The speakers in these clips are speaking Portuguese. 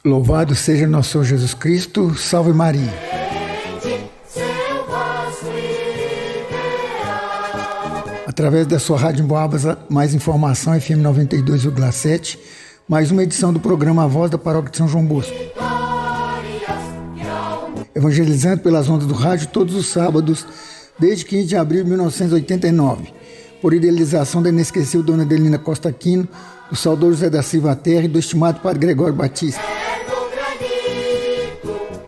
Louvado seja nosso Senhor Jesus Cristo, salve Maria. Através da sua Rádio Emboabas, mais informação, FM 92,7, mais uma edição do programa A Voz da Paróquia de São João Bosco. Evangelizando pelas ondas do rádio todos os sábados, desde 15 de abril de 1989, por idealização da inesquecível Dona Adelina Costa Aquino, do saudoso José da Silva Terra e do estimado Padre Gregório Batista.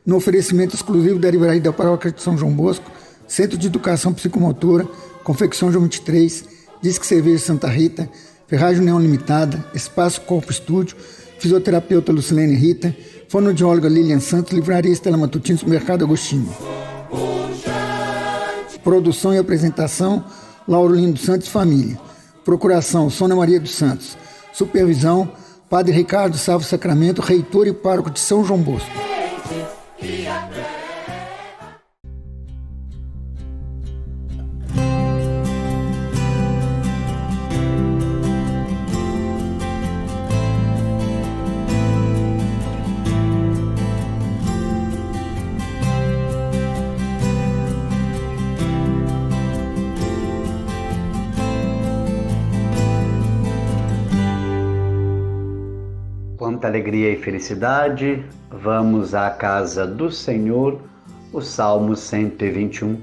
No oferecimento exclusivo da Livraria da Paróquia de São João Bosco, Centro de Educação Psicomotora, Confecção João 23, Disque Cerveja Santa Rita, Ferragem União Limitada, Espaço Corpo Estúdio, Fisioterapeuta Lucilene Rita, Fonoaudióloga Lilian Santos, Livraria Estela Matutino, Supermercado Agostinho. Produção e apresentação, Lauro Lindo Santos Família. Procuração, Sônia Maria dos Santos. Supervisão, Padre Ricardo Salvo Sacramento, Reitor e Pároco de São João Bosco. Quanta alegria e felicidade, vamos à casa do Senhor, o Salmo 121.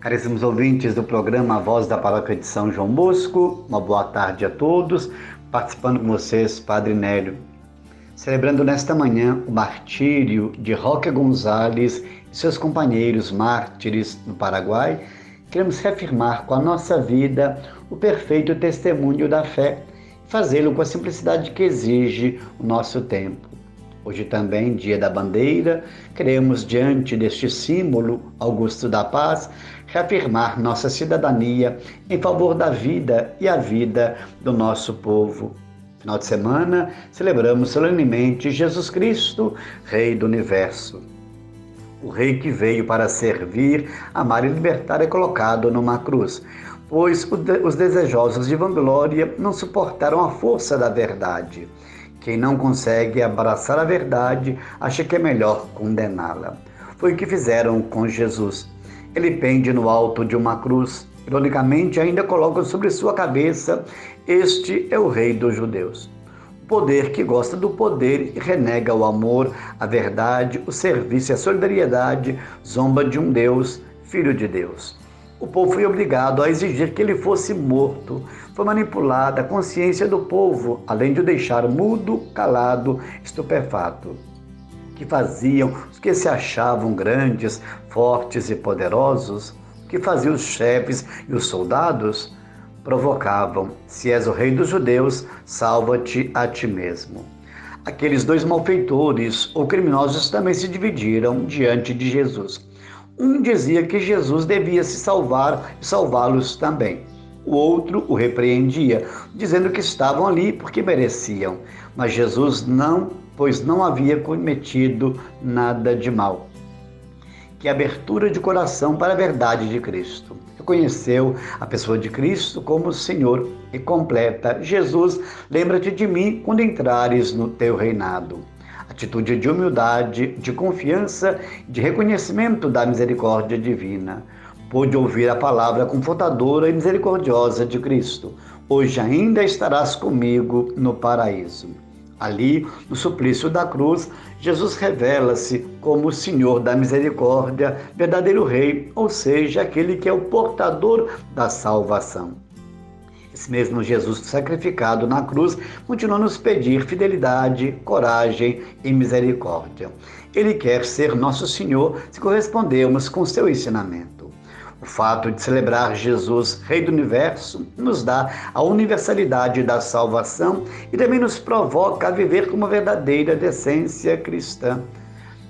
Caríssimos ouvintes do programa A Voz da Paróquia de São João Bosco, uma boa tarde a todos, participando com vocês, Padre Nélio. Celebrando nesta manhã o martírio de Roque Gonzalez e seus companheiros mártires no Paraguai, queremos reafirmar com a nossa vida o perfeito testemunho da fé, fazê-lo com a simplicidade que exige o nosso tempo. Hoje também, Dia da Bandeira, queremos, diante deste símbolo augusto da paz, reafirmar nossa cidadania em favor da vida e a vida do nosso povo. Final de semana, celebramos solenemente Jesus Cristo, Rei do Universo. O Rei que veio para servir, amar e libertar é colocado numa cruz, pois os desejosos de vanglória não suportaram a força da verdade. Quem não consegue abraçar a verdade, acha que é melhor condená-la. Foi o que fizeram com Jesus. Ele pende no alto de uma cruz. Ironicamente, ainda colocam sobre sua cabeça: este é o Rei dos Judeus. O poder que gosta do poder e renega o amor, a verdade, o serviço e a solidariedade, zomba de um Deus, Filho de Deus. O povo foi obrigado a exigir que ele fosse morto. Foi manipulada a consciência do povo, além de o deixar mudo, calado, estupefato. Que faziam os que se achavam grandes, fortes e poderosos? Que faziam os chefes e os soldados? Provocavam: se és o Rei dos Judeus, salva-te a ti mesmo. Aqueles dois malfeitores ou criminosos também se dividiram diante de Jesus. Um dizia que Jesus devia se salvar e salvá-los também. O outro o repreendia, dizendo que estavam ali porque mereciam. Mas Jesus não, pois não havia cometido nada de mal. Que abertura de coração para a verdade de Cristo. Reconheceu a pessoa de Cristo como Senhor e completa: Jesus, lembra-te de mim quando entrares no teu reinado. Atitude de humildade, de confiança, de reconhecimento da misericórdia divina. Pôde ouvir a palavra confortadora e misericordiosa de Cristo: hoje ainda estarás comigo no paraíso. Ali, no suplício da cruz, Jesus revela-se como o Senhor da misericórdia, verdadeiro Rei, ou seja, aquele que é o portador da salvação. Esse mesmo Jesus sacrificado na cruz continua a nos pedir fidelidade, coragem e misericórdia. Ele quer ser nosso Senhor se correspondermos com seu ensinamento. O fato de celebrar Jesus, Rei do Universo, nos dá a universalidade da salvação e também nos provoca a viver com uma verdadeira decência cristã.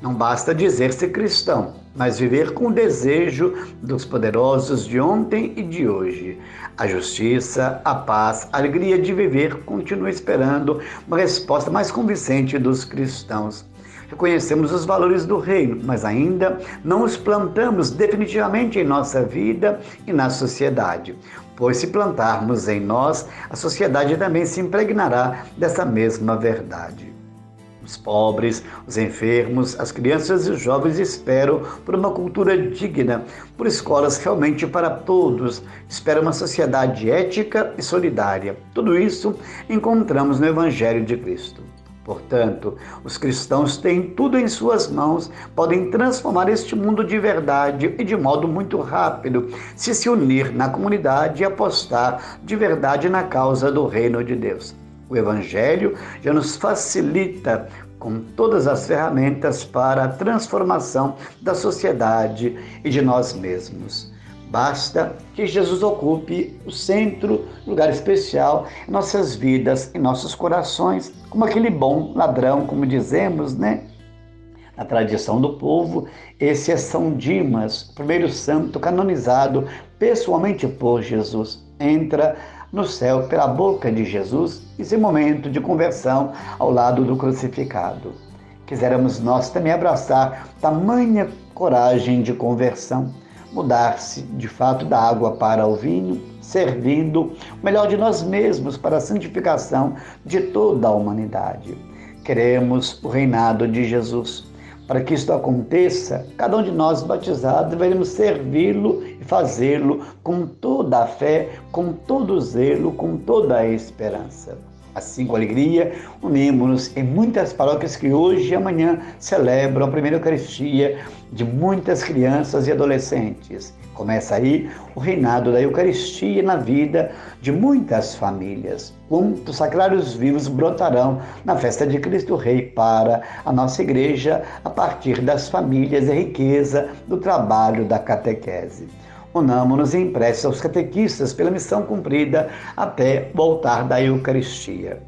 Não basta dizer-se cristão, mas viver com o desejo dos poderosos de ontem e de hoje. A justiça, a paz, a alegria de viver continua esperando uma resposta mais convincente dos cristãos. reconhecemos os valores do reino, mas ainda não os plantamos definitivamente em nossa vida e na sociedade. Pois se plantarmos em nós, a sociedade também se impregnará dessa mesma verdade. Os pobres, os enfermos, as crianças e os jovens esperam por uma cultura digna, por escolas realmente para todos, esperam uma sociedade ética e solidária. Tudo isso encontramos no Evangelho de Cristo. Portanto, os cristãos têm tudo em suas mãos, podem transformar este mundo de verdade e de modo muito rápido, se unir na comunidade e apostar de verdade na causa do reino de Deus. O Evangelho já nos facilita com todas as ferramentas para a transformação da sociedade e de nós mesmos. Basta que Jesus ocupe o centro, lugar especial em nossas vidas, em nossos corações, como aquele bom ladrão, como dizemos, né? Na tradição do povo, esse é São Dimas, o primeiro santo canonizado pessoalmente por Jesus. Entra no céu pela boca de Jesus, esse momento de conversão ao lado do crucificado. Quiséramos nós também abraçar tamanha coragem de conversão, mudar-se de fato da água para o vinho, servindo o melhor de nós mesmos para a santificação de toda a humanidade. Queremos o reinado de Jesus. Para que isto aconteça, cada um de nós batizados devemos servi-lo e fazê-lo com toda a fé, com todo o zelo, com toda a esperança. Assim, com alegria, unimos-nos em muitas paróquias que hoje e amanhã celebram a primeira Eucaristia de muitas crianças e adolescentes. Começa aí o reinado da Eucaristia na vida de muitas famílias. Quantos sacrários vivos brotarão na festa de Cristo Rei para a nossa igreja a partir das famílias e riqueza do trabalho da catequese. Unamo-nos em prece aos catequistas pela missão cumprida até o altar da Eucaristia.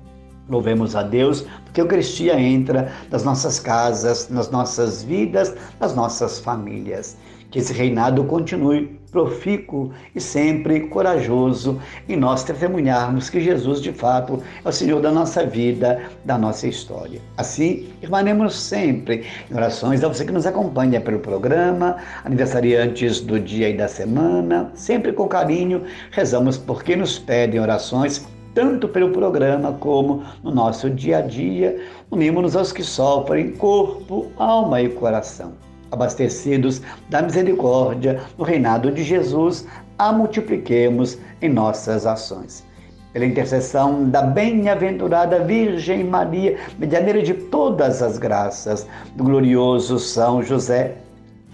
Louvemos a Deus, porque a Eucaristia entra nas nossas casas, nas nossas vidas, nas nossas famílias. Que esse reinado continue profícuo e sempre corajoso e nós testemunharmos que Jesus, de fato, é o Senhor da nossa vida, da nossa história. Assim, irmanemos sempre em orações a você que nos acompanha pelo programa, aniversariantes do dia e da semana, sempre com carinho, rezamos por quem nos pedem orações, tanto pelo programa como no nosso dia a dia. Unimos-nos aos que sofrem corpo, alma e coração. Abastecidos da misericórdia no reinado de Jesus, a multipliquemos em nossas ações. Pela intercessão da bem-aventurada Virgem Maria, medianeira de todas as graças, do glorioso São José,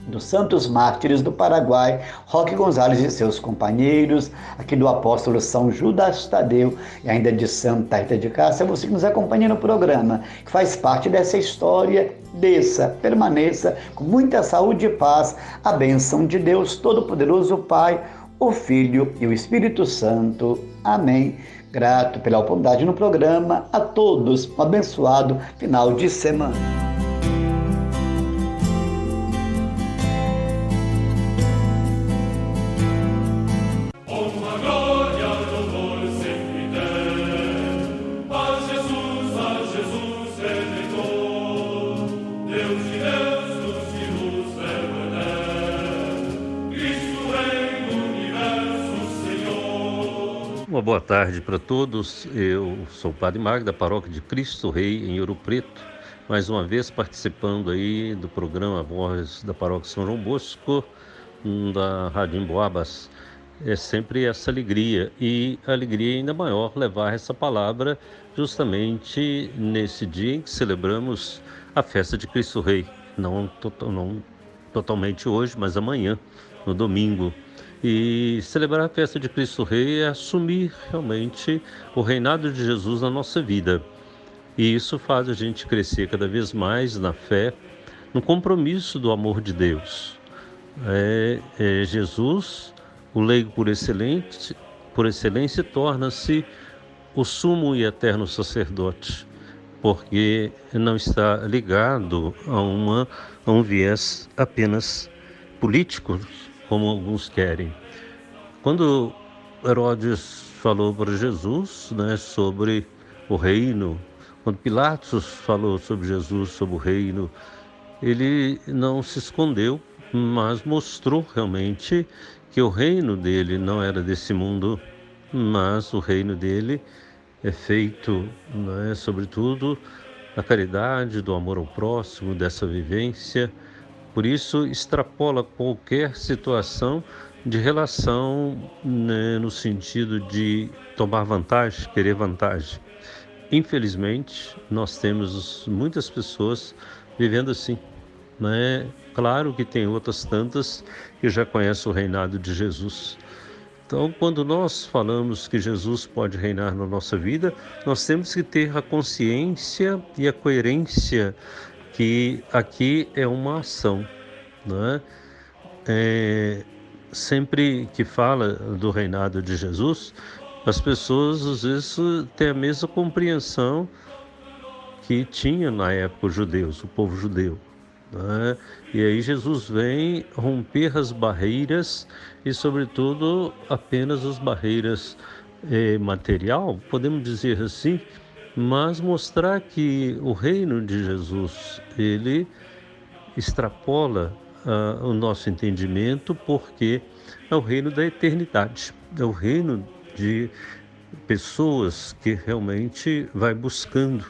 dos santos mártires do Paraguai, Roque Gonzalez e seus companheiros, aqui do apóstolo São Judas Tadeu e ainda de Santa Rita de Cássia, você que nos acompanha no programa, que faz parte dessa história, desça, permaneça com muita saúde e paz, a bênção de Deus Todo-Poderoso, Pai, o Filho e o Espírito Santo. Amém. Grato pela oportunidade no programa, a todos um abençoado final de semana. Uma boa tarde para todos. Eu sou o Padre Magno, da Paróquia de Cristo Rei, em Ouro Preto, mais uma vez participando aí do programa Voz da Paróquia São João Bosco, da Rádio Emboabas. É sempre essa alegria, e a alegria ainda maior levar essa palavra justamente nesse dia em que celebramos a festa de Cristo Rei, não totalmente hoje, mas amanhã, no domingo. E celebrar a festa de Cristo Rei é assumir realmente o reinado de Jesus na nossa vida. E isso faz a gente crescer cada vez mais na fé, no compromisso do amor de Deus. Jesus, o leigo por excelência, torna-se o sumo e eterno sacerdote, porque não está ligado a um viés apenas político, como alguns querem. Quando Herodes falou para Jesus, sobre o reino, Quando Pilatos falou sobre Jesus, sobre o reino, ele não se escondeu, mas mostrou realmente que o reino dele não era desse mundo, mas o reino dele é feito, sobretudo, da caridade, do amor ao próximo, dessa vivência. Por isso, extrapola qualquer situação de relação, no sentido de tomar vantagem, querer vantagem. Infelizmente, nós temos muitas pessoas vivendo assim, Claro que tem outras tantas que já conhecem o reinado de Jesus. Então, quando nós falamos que Jesus pode reinar na nossa vida, nós temos que ter a consciência e a coerência que aqui é uma ação, Sempre que fala do reinado de Jesus, as pessoas às vezes têm a mesma compreensão que tinha na época os judeus, o povo judeu. E aí Jesus vem romper as barreiras e, sobretudo, apenas as barreiras material, podemos dizer assim, mas mostrar que o reino de Jesus, ele extrapola o nosso entendimento, porque é o reino da eternidade, é o reino de pessoas que realmente vai buscando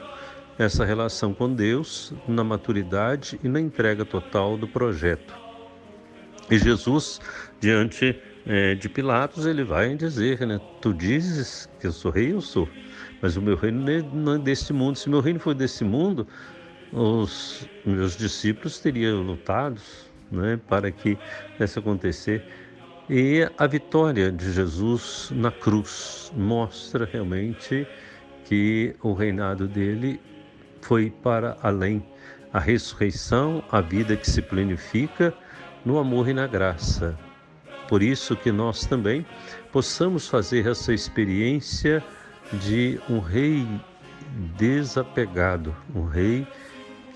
essa relação com Deus na maturidade e na entrega total do projeto. E Jesus, diante de Pilatos, ele vai dizer, tu dizes que eu sou rei, eu sou, mas o meu reino não é deste mundo. Se meu reino for desse mundo, os meus discípulos teriam lutado, para que isso acontecer. E a vitória de Jesus na cruz mostra realmente que o reinado dele foi para além. A ressurreição, a vida que se planifica no amor e na graça. Por isso que nós também possamos fazer essa experiência de um rei desapegado, um rei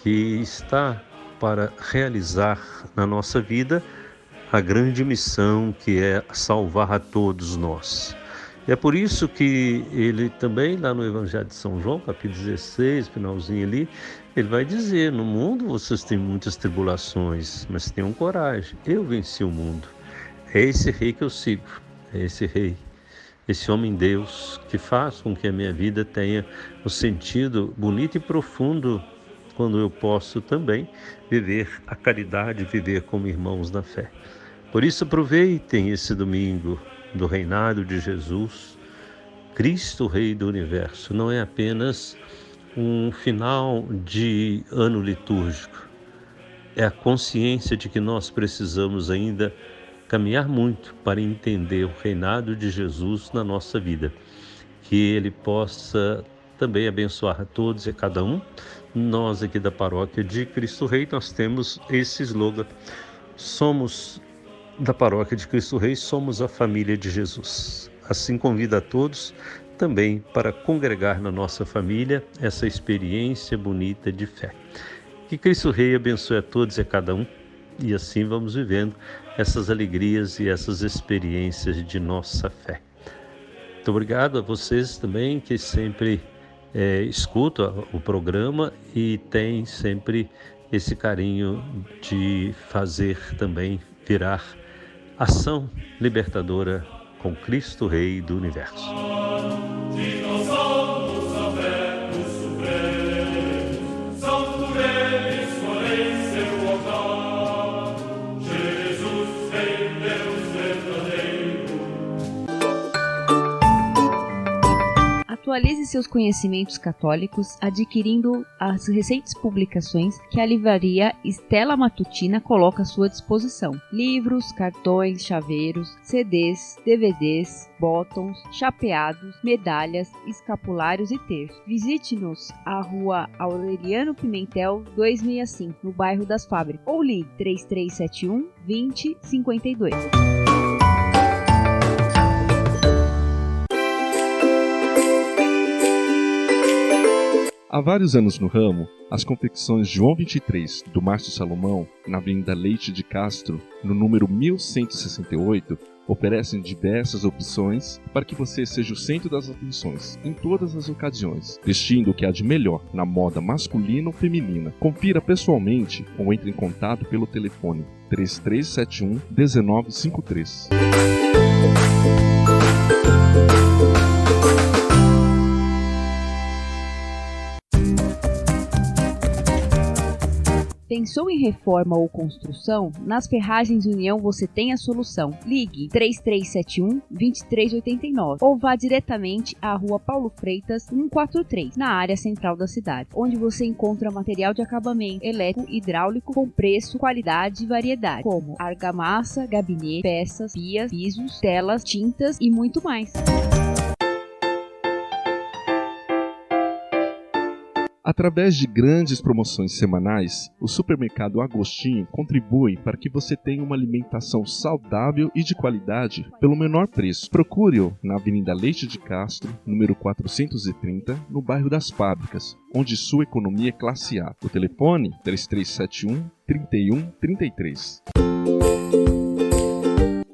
que está para realizar na nossa vida a grande missão que é salvar a todos nós. É por isso que ele também, lá no Evangelho de São João, capítulo 16, finalzinho ali, ele vai dizer, no mundo vocês têm muitas tribulações, mas tenham coragem, eu venci o mundo. É esse rei que eu sigo, é esse rei, esse homem Deus, que faz com que a minha vida tenha um sentido bonito e profundo, quando eu posso também viver a caridade, viver como irmãos na fé. Por isso aproveitem esse domingo do reinado de Jesus, Cristo Rei do Universo. Não é apenas um final de ano litúrgico, é a consciência de que nós precisamos ainda caminhar muito para entender o reinado de Jesus na nossa vida, que Ele possa também abençoar a todos e a cada um. Nós aqui da Paróquia de Cristo Rei, nós temos esse slogan, somos da Paróquia de Cristo Rei, somos a família de Jesus. Assim convido a todos também para congregar na nossa família essa experiência bonita de fé. Que Cristo Rei abençoe a todos e a cada um, e assim vamos vivendo essas alegrias e essas experiências de nossa fé. Muito obrigado a vocês também que sempre escutam o programa e tem sempre esse carinho de fazer também virar ação libertadora com Cristo Rei do Universo. Atualize seus conhecimentos católicos adquirindo as recentes publicações que a livraria Stella Matutina coloca à sua disposição. Livros, cartões, chaveiros, CDs, DVDs, botões, chapeados, medalhas, escapulários e terços. Visite-nos à Rua Aureliano Pimentel 265, no bairro das Fábricas, ou ligue 3371 2052. Há vários anos no ramo, as confecções João 23, do Márcio Salomão, na Avenida Leite de Castro, no número 1168, Oferecem diversas opções para que você seja o centro das atenções em todas as ocasiões, vestindo o que há de melhor na moda masculina ou feminina. Confira pessoalmente ou entre em contato pelo telefone 3371 1953. Pensou em reforma ou construção? Nas Ferragens União você tem a solução. Ligue 3371-2389 ou vá diretamente à Rua Paulo Freitas 143, na área central da cidade, onde você encontra material de acabamento elétrico e hidráulico com preço, qualidade e variedade, como argamassa, gabinete, peças, pias, pisos, telas, tintas e muito mais. Através de grandes promoções semanais, o Supermercado Agostinho contribui para que você tenha uma alimentação saudável e de qualidade pelo menor preço. Procure-o na Avenida Leite de Castro, número 430, no bairro das Fábricas, onde sua economia é classe A. O telefone 3371-3133.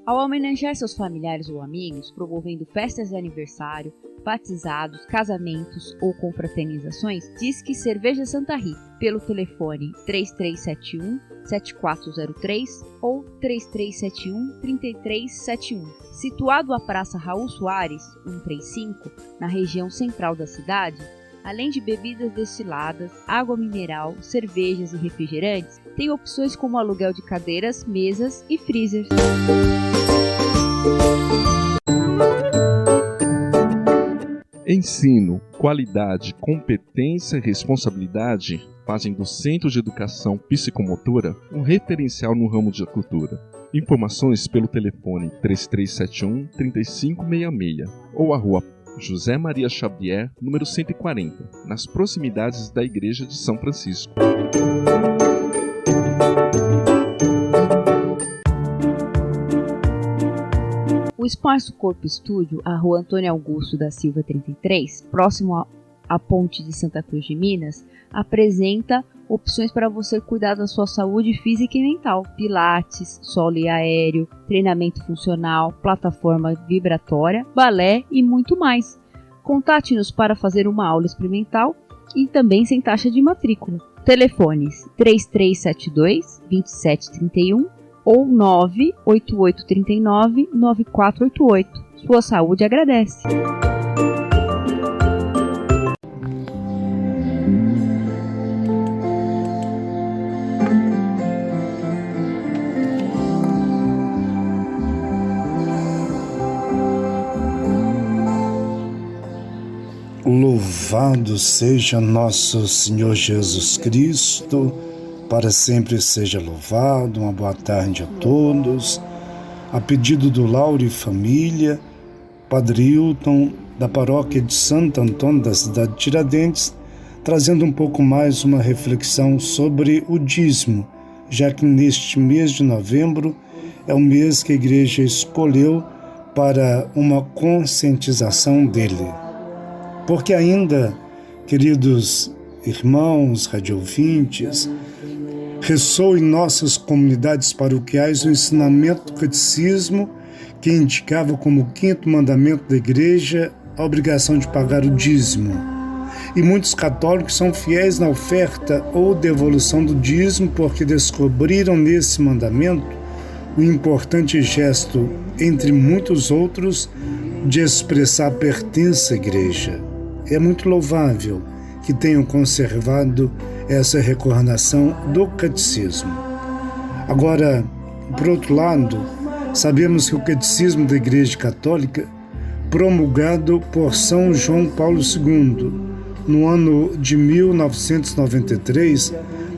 Ao homenagear seus familiares ou amigos, promovendo festas de aniversário, batizados, casamentos ou confraternizações, Disque Cerveja Santa Rita, pelo telefone 3371-7403 ou 3371-3371. Situado à Praça Raul Soares, 135, na região central da cidade, além de bebidas destiladas, água mineral, cervejas e refrigerantes, tem opções como aluguel de cadeiras, mesas e freezers. Ensino, qualidade, competência e responsabilidade fazem do Centro de Educação Psicomotora um referencial no ramo de cultura. Informações pelo telefone 3371-3566 ou a Rua José Maria Xavier, número 140, nas proximidades da Igreja de São Francisco. O Espaço Corpo Estúdio, a Rua Antônio Augusto da Silva 33, próximo à Ponte de Santa Cruz de Minas, apresenta opções para você cuidar da sua saúde física e mental. Pilates, solo e aéreo, treinamento funcional, plataforma vibratória, balé e muito mais. Contate-nos para fazer uma aula experimental e também sem taxa de matrícula. Telefones 3372-2731 ou 98839-9488. Sua saúde agradece. Louvado seja nosso Senhor Jesus Cristo, para sempre seja louvado. Uma boa tarde a todos. A pedido do Lauro e família, Padre Hilton, da paróquia de Santo Antônio, da cidade de Tiradentes, trazendo um pouco mais uma reflexão sobre o dízimo, já que neste mês de novembro é o mês que a igreja escolheu para uma conscientização dele. Porque ainda, queridos irmãos radioouvintes, ressoa em nossas comunidades paroquiais o ensinamento do catecismo que indicava como quinto mandamento da igreja a obrigação de pagar o dízimo. E muitos católicos são fiéis na oferta ou devolução do dízimo porque descobriram nesse mandamento o importante gesto, entre muitos outros, de expressar pertença à igreja. É muito louvável que tenham conservado essa recordação do catecismo. Agora, por outro lado, sabemos que o catecismo da Igreja Católica, promulgado por São João Paulo II, no ano de 1993,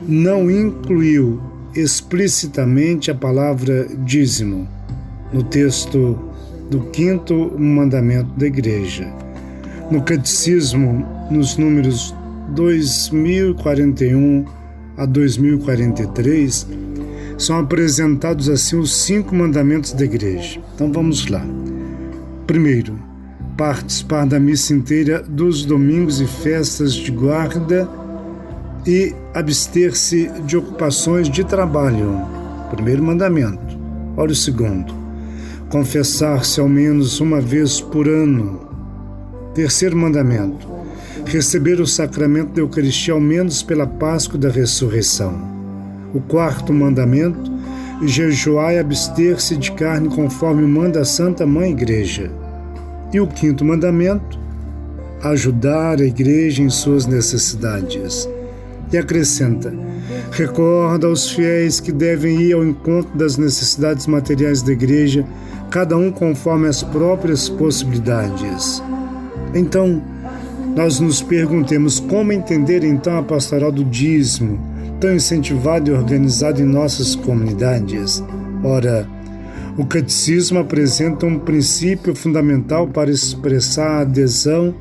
não incluiu explicitamente a palavra dízimo no texto do quinto mandamento da Igreja. No catecismo, nos números 2041 a 2043, são apresentados assim os 5 mandamentos da Igreja. Então vamos lá. Primeiro, participar da missa inteira dos domingos e festas de guarda e abster-se de ocupações de trabalho. Primeiro mandamento. Olha o segundo. confessar-se ao menos uma vez por ano. Terceiro mandamento: receber o sacramento da Eucaristia ao menos pela Páscoa da Ressurreição. O quarto mandamento: jejuar e abster-se de carne conforme manda a Santa Mãe Igreja. E o quinto mandamento: ajudar a Igreja em suas necessidades. E acrescenta: recorda aos fiéis que devem ir ao encontro das necessidades materiais da Igreja, cada um conforme as próprias possibilidades. Então, nós nos perguntemos como entender então a pastoral do dízimo, tão incentivado e organizado em nossas comunidades. Ora, o catecismo apresenta um princípio fundamental para expressar a adesão,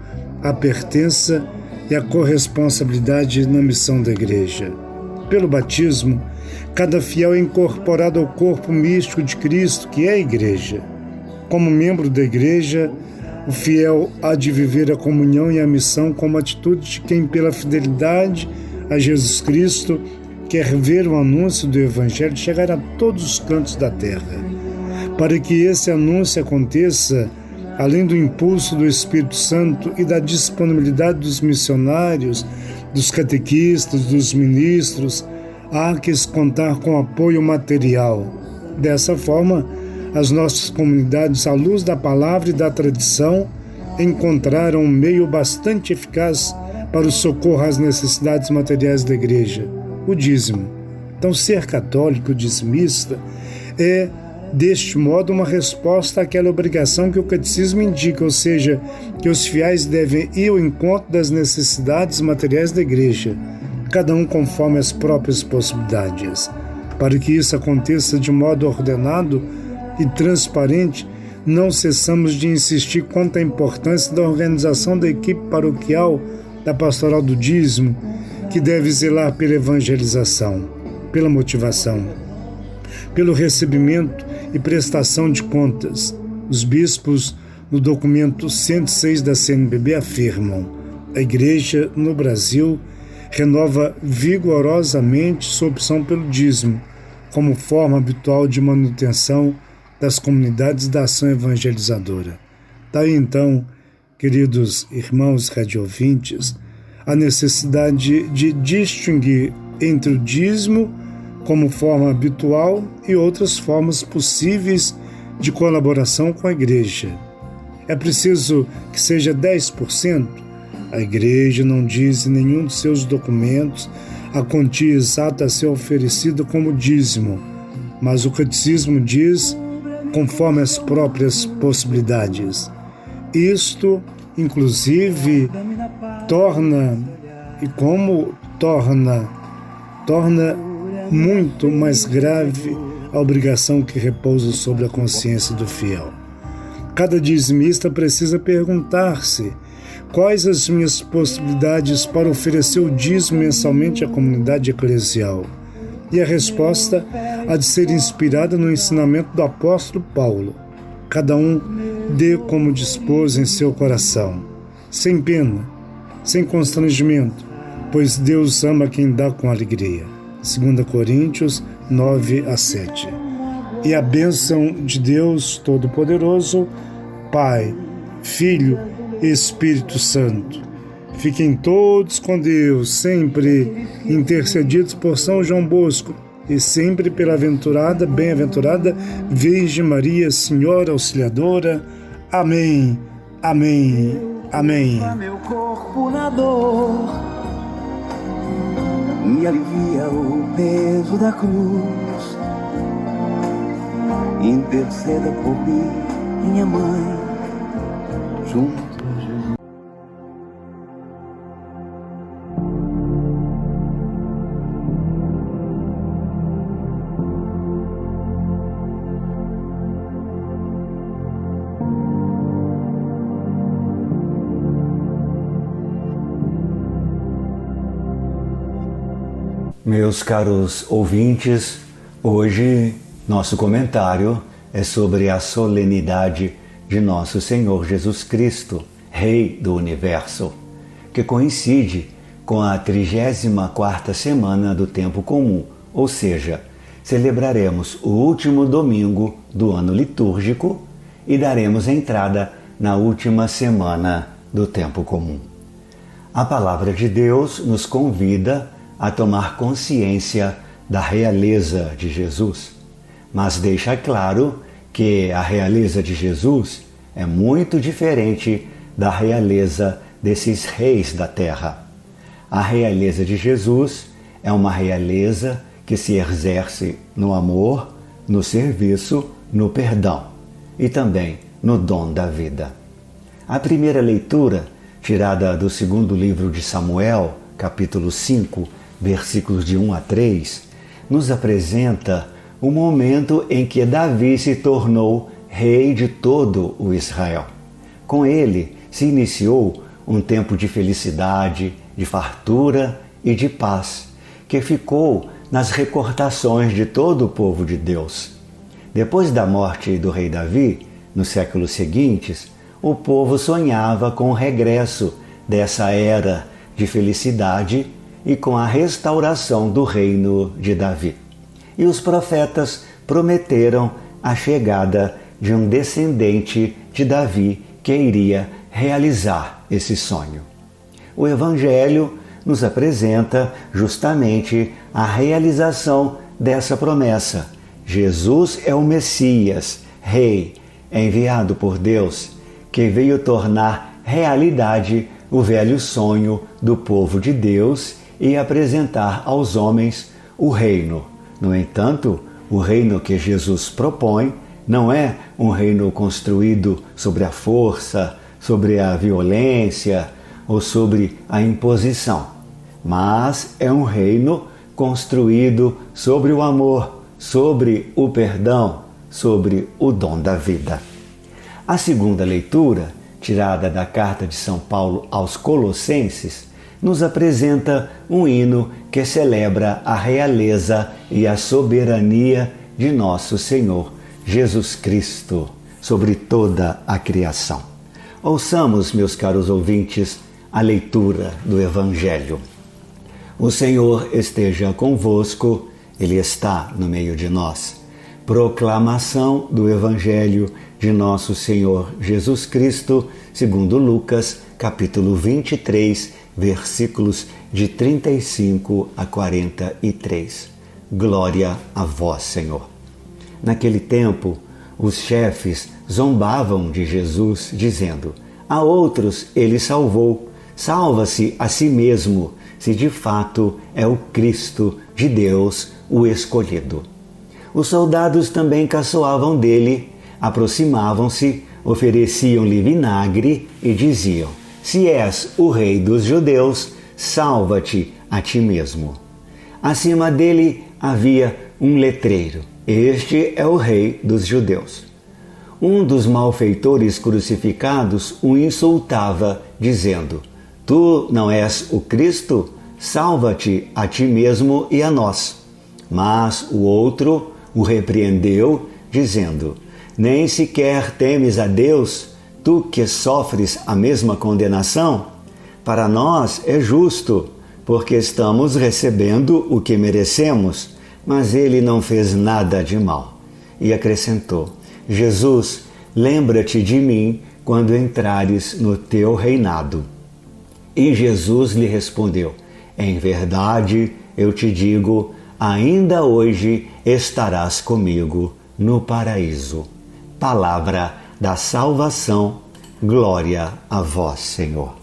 a pertença e a corresponsabilidade na missão da Igreja. Pelo batismo, cada fiel é incorporado ao corpo místico de Cristo, que é a Igreja. Como membro da Igreja, o fiel há de viver a comunhão e a missão como atitude de quem, pela fidelidade a Jesus Cristo, quer ver o anúncio do Evangelho chegar a todos os cantos da terra. Para que esse anúncio aconteça, além do impulso do Espírito Santo e da disponibilidade dos missionários, dos catequistas, dos ministros, há que se contar com apoio material. Dessa forma, as nossas comunidades, à luz da palavra e da tradição, encontraram um meio bastante eficaz para o socorro às necessidades materiais da Igreja: o dízimo. Então, ser católico dizimista é, deste modo, uma resposta àquela obrigação que o catecismo indica, ou seja, que os fiéis devem ir ao encontro das necessidades materiais da Igreja, cada um conforme as próprias possibilidades. Para que isso aconteça de modo ordenado e transparente, não cessamos de insistir quanto à importância da organização da equipe paroquial da pastoral do dízimo, que deve zelar pela evangelização, pela motivação, pelo recebimento e prestação de contas. Os bispos, no documento 106 da CNBB, afirmam: a Igreja no Brasil renova vigorosamente sua opção pelo dízimo, como forma habitual de manutenção das comunidades da ação evangelizadora. Daí então, queridos irmãos radioouvintes, a necessidade de distinguir entre o dízimo como forma habitual e outras formas possíveis de colaboração com a Igreja. É preciso que seja 10%? A Igreja não diz em nenhum de seus documentos a quantia exata a ser oferecida como dízimo, mas o catecismo diz conforme as próprias possibilidades. Isto, inclusive, torna muito mais grave a obrigação que repousa sobre a consciência do fiel. Cada dizimista precisa perguntar-se: quais as minhas possibilidades para oferecer o dízimo mensalmente à comunidade eclesial? E a resposta há de ser inspirada no ensinamento do apóstolo Paulo: cada um dê como dispôs em seu coração, sem pena, sem constrangimento, pois Deus ama quem dá com alegria. 2 Coríntios 9-7. E a bênção de Deus Todo-Poderoso, Pai, Filho e Espírito Santo, fiquem todos com Deus, sempre intercedidos por São João Bosco e sempre pela bem-aventurada Virgem Maria, Senhora Auxiliadora. Amém, amém, amém. Meu corpo na dor e alivia o peso da cruz. Interceda por mim, minha mãe, junto a Jesus. Meus caros ouvintes, hoje nosso comentário é sobre a solenidade de Nosso Senhor Jesus Cristo, Rei do Universo, que coincide com a 34ª semana do Tempo Comum, ou seja, celebraremos o último domingo do ano litúrgico e daremos entrada na última semana do tempo comum. A palavra de Deus nos convida a tomar consciência da realeza de Jesus, mas deixa claro que a realeza de Jesus é muito diferente da realeza desses reis da terra. A realeza de Jesus é uma realeza que se exerce no amor, no serviço, no perdão e também no dom da vida. A primeira leitura, tirada do segundo livro de Samuel, capítulo 5, versículos de 1 a 3, nos apresenta o momento em que Davi se tornou rei de todo o Israel. Com ele se iniciou um tempo de felicidade, de fartura e de paz, que ficou nas recordações de todo o povo de Deus. Depois da morte do rei Davi, nos séculos seguintes, o povo sonhava com o regresso dessa era de felicidade e com a restauração do reino de Davi. E os profetas prometeram a chegada de um descendente de Davi que iria realizar esse sonho. O Evangelho nos apresenta justamente a realização dessa promessa. Jesus é o Messias, Rei, enviado por Deus, que veio tornar realidade o velho sonho do povo de Deus e apresentar aos homens o reino. No entanto, o reino que Jesus propõe não é um reino construído sobre a força, sobre a violência ou sobre a imposição, mas é um reino construído sobre o amor, sobre o perdão, sobre o dom da vida. A segunda leitura, tirada da carta de São Paulo aos Colossenses, nos apresenta um hino que celebra a realeza e a soberania de nosso Senhor Jesus Cristo sobre toda a criação. Ouçamos, meus caros ouvintes, a leitura do Evangelho. O Senhor esteja convosco, Ele está no meio de nós. Proclamação do Evangelho de nosso Senhor Jesus Cristo, segundo Lucas, capítulo 23, versículos de 35 a 43. Glória a vós, Senhor. Naquele tempo, os chefes zombavam de Jesus, dizendo: a outros ele salvou, salva-se a si mesmo, se de fato é o Cristo de Deus, o escolhido. Os soldados também caçoavam dele, aproximavam-se, ofereciam-lhe vinagre e diziam: se és o rei dos judeus, salva-te a ti mesmo. Acima dele havia um letreiro: este é o rei dos judeus. Um dos malfeitores crucificados o insultava, dizendo: tu não és o Cristo? Salva-te a ti mesmo e a nós. Mas o outro o repreendeu, dizendo: nem sequer temes a Deus, tu que sofres a mesma condenação? Para nós é justo, porque estamos recebendo o que merecemos, mas ele não fez nada de mal. E acrescentou: Jesus, lembra-te de mim quando entrares no teu reinado. E Jesus lhe respondeu: em verdade, eu te digo, ainda hoje estarás comigo no paraíso. Palavra da salvação, glória a vós, Senhor.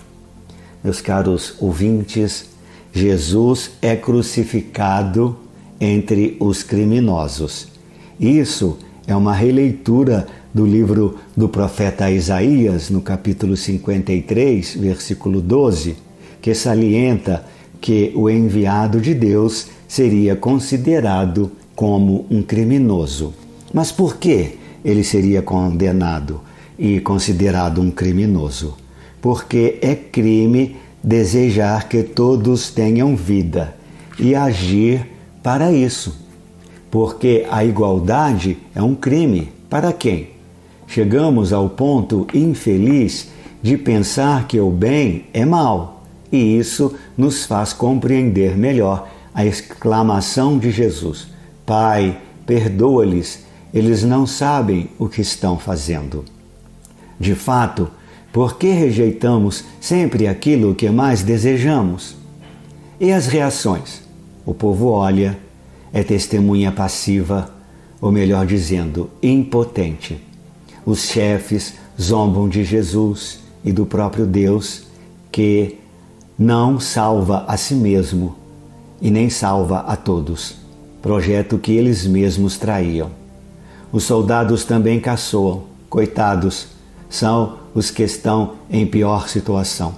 Meus caros ouvintes, Jesus é crucificado entre os criminosos. Isso é uma releitura do livro do profeta Isaías, no capítulo 53, versículo 12, que salienta que o enviado de Deus seria considerado como um criminoso. Mas por que ele seria condenado e considerado um criminoso? Porque é crime desejar que todos tenham vida e agir para isso. Porque a igualdade é um crime. Para quem? Chegamos ao ponto infeliz de pensar que o bem é mal, e isso nos faz compreender melhor a exclamação de Jesus: Pai, perdoa-lhes, eles não sabem o que estão fazendo. De fato, por que rejeitamos sempre aquilo que mais desejamos? E as reações? O povo olha, é testemunha passiva, ou melhor dizendo, impotente. Os chefes zombam de Jesus e do próprio Deus, que não salva a si mesmo e nem salva a todos, projeto que eles mesmos traíam. Os soldados também caçoam, coitados, são os que estão em pior situação.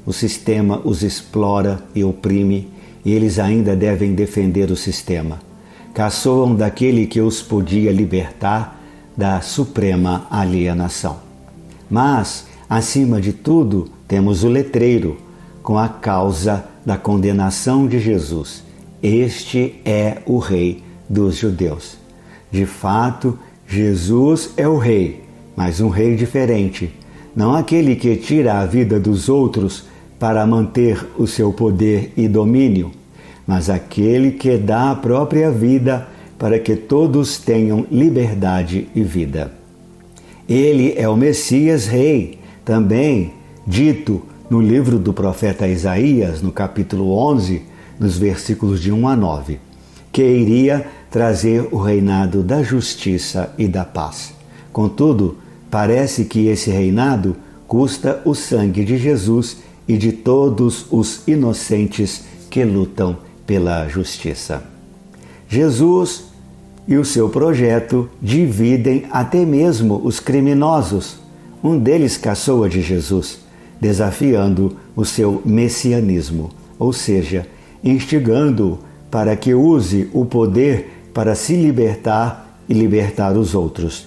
O sistema os explora e oprime, e eles ainda devem defender o sistema. Caçoam daquele que os podia libertar da suprema alienação. Mas, acima de tudo, temos o letreiro, com a causa da condenação de Jesus. Este é o Rei dos judeus. De fato, Jesus é o Rei, mas um Rei diferente. Não aquele que tira a vida dos outros para manter o seu poder e domínio, mas aquele que dá a própria vida para que todos tenham liberdade e vida. Ele é o Messias Rei, também dito no livro do profeta Isaías, no capítulo 11, nos versículos de 1 a 9, que iria trazer o reinado da justiça e da paz. Contudo, parece que esse reinado custa o sangue de Jesus e de todos os inocentes que lutam pela justiça. Jesus e o seu projeto dividem até mesmo os criminosos. Um deles caçoa de Jesus, desafiando o seu messianismo, ou seja, instigando-o para que use o poder para se libertar e libertar os outros.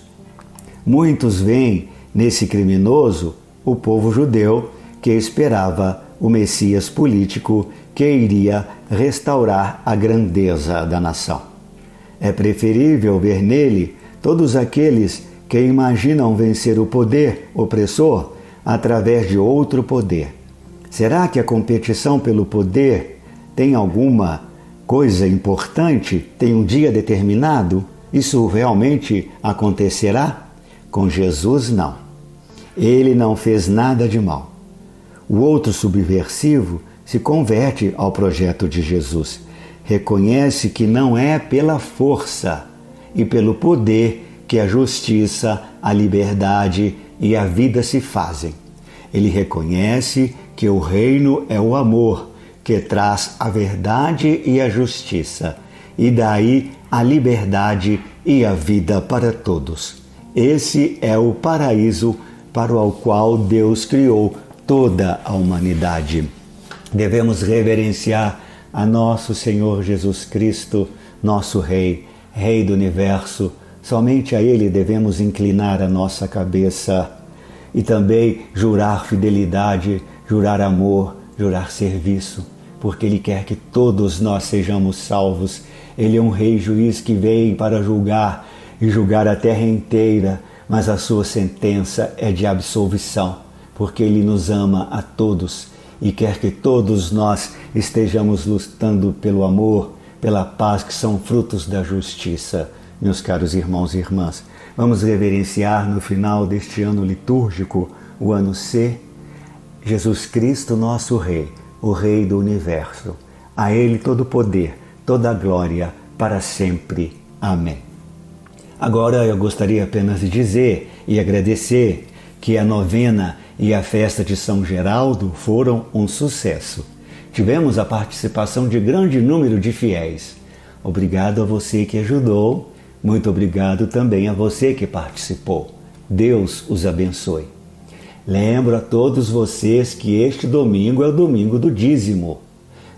Muitos veem nesse criminoso o povo judeu que esperava o Messias político que iria restaurar a grandeza da nação. É preferível ver nele todos aqueles que imaginam vencer o poder opressor através de outro poder. Será que a competição pelo poder tem alguma coisa importante? Tem um dia determinado? Isso realmente acontecerá? Com Jesus, não. Ele não fez nada de mal. O outro subversivo se converte ao projeto de Jesus. Reconhece que não é pela força e pelo poder que a justiça, a liberdade e a vida se fazem. Ele reconhece que o reino é o amor, que traz a verdade e a justiça, e daí a liberdade e a vida para todos. Esse é o paraíso para o qual Deus criou toda a humanidade. Devemos reverenciar a nosso Senhor Jesus Cristo, nosso Rei, Rei do Universo. Somente a Ele devemos inclinar a nossa cabeça e também jurar fidelidade, jurar amor, jurar serviço, porque Ele quer que todos nós sejamos salvos. Ele é um Rei juiz que veio para julgar e julgar a terra inteira, mas a sua sentença é de absolvição, porque Ele nos ama a todos e quer que todos nós estejamos lutando pelo amor, pela paz, que são frutos da justiça. Meus caros irmãos e irmãs, vamos reverenciar no final deste ano litúrgico, o ano C, Jesus Cristo, nosso Rei, o Rei do Universo. A Ele todo o poder, toda a glória, para sempre. Amém. Agora eu gostaria apenas de dizer e agradecer que a novena e a festa de São Geraldo foram um sucesso. Tivemos a participação de grande número de fiéis. Obrigado a você que ajudou. Muito obrigado também a você que participou. Deus os abençoe. Lembro a todos vocês que este domingo é o domingo do dízimo.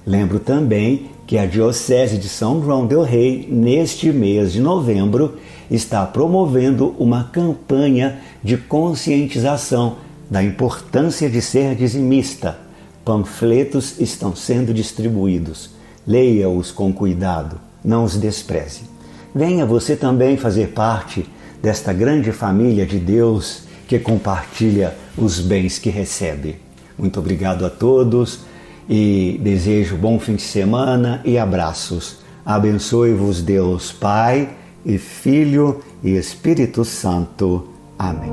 Lembro também que a Diocese de São João del Rei, neste mês de novembro, está promovendo uma campanha de conscientização da importância de ser dizimista. Panfletos estão sendo distribuídos. Leia-os com cuidado, não os despreze. Venha você também fazer parte desta grande família de Deus que compartilha os bens que recebe. Muito obrigado a todos e desejo bom fim de semana e abraços. Abençoe-vos Deus Pai e Filho e Espírito Santo. Amém.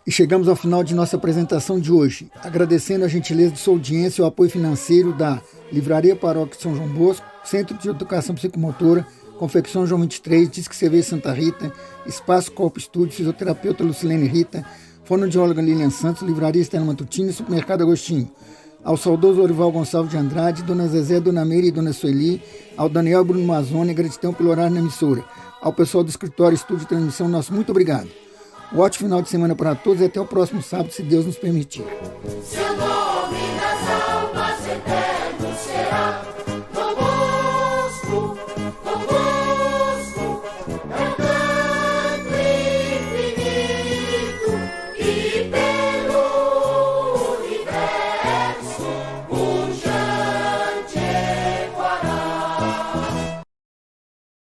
E chegamos ao final de nossa apresentação de hoje, agradecendo a gentileza de sua audiência e o apoio financeiro da Livraria Paróquia de São João Bosco, Centro de Educação Psicomotora, Confecção João 23, Disque Cerveja Santa Rita, Espaço Corpo Estúdio, Fisioterapeuta Lucilene Rita, Fonoaudióloga Lilian Santos, Livraria Estela Matutina e Supermercado Agostinho. Ao saudoso Orival Gonçalves de Andrade, Dona Zezé, Dona Meire e Dona Sueli, ao Daniel Bruno Mazzoni, gratidão pelo horário na emissora. Ao pessoal do escritório, estúdio e transmissão, nosso muito obrigado. Um ótimo final de semana para todos e até o próximo sábado, se Deus nos permitir.